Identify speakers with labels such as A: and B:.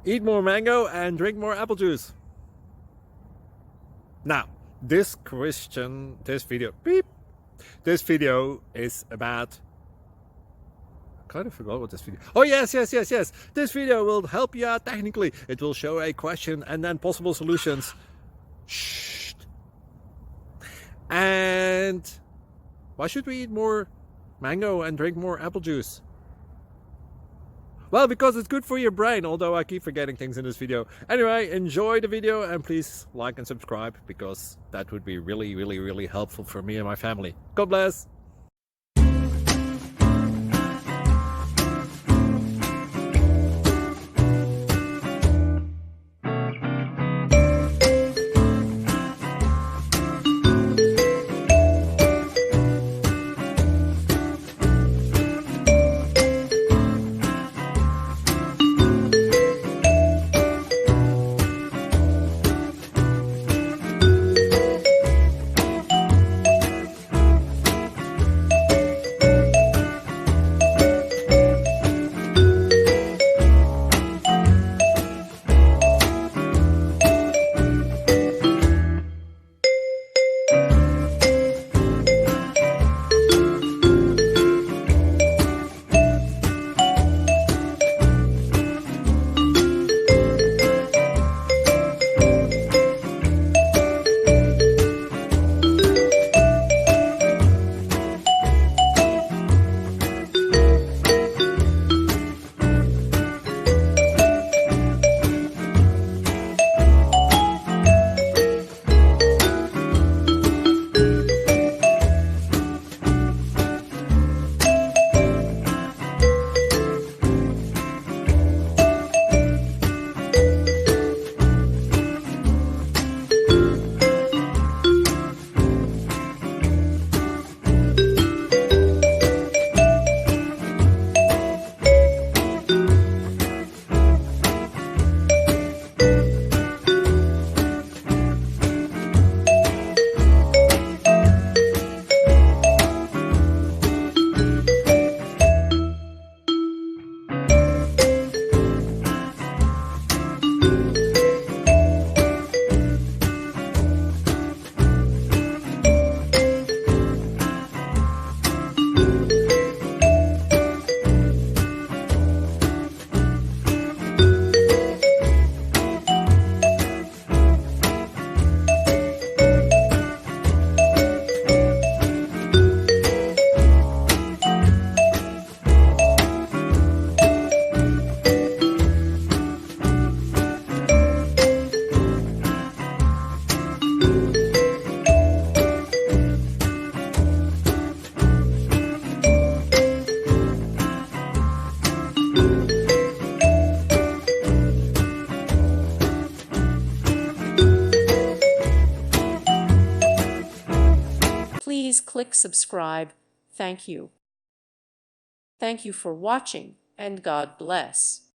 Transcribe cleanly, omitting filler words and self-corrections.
A: Eat more mango and drink more apple juice. Now, this video is about, I kind of forgot what this video. Oh, yes. This video will help you out technically. It will show a question and then possible solutions. Shh. And why should we eat more mango and drink more apple juice? Well, because it's good for your brain, although I keep forgetting things in this video. Anyway, enjoy the video and please like and subscribe, because that would be really helpful for me and my family. God bless!
B: Please click subscribe. Thank you. Thank you for watching, and God bless.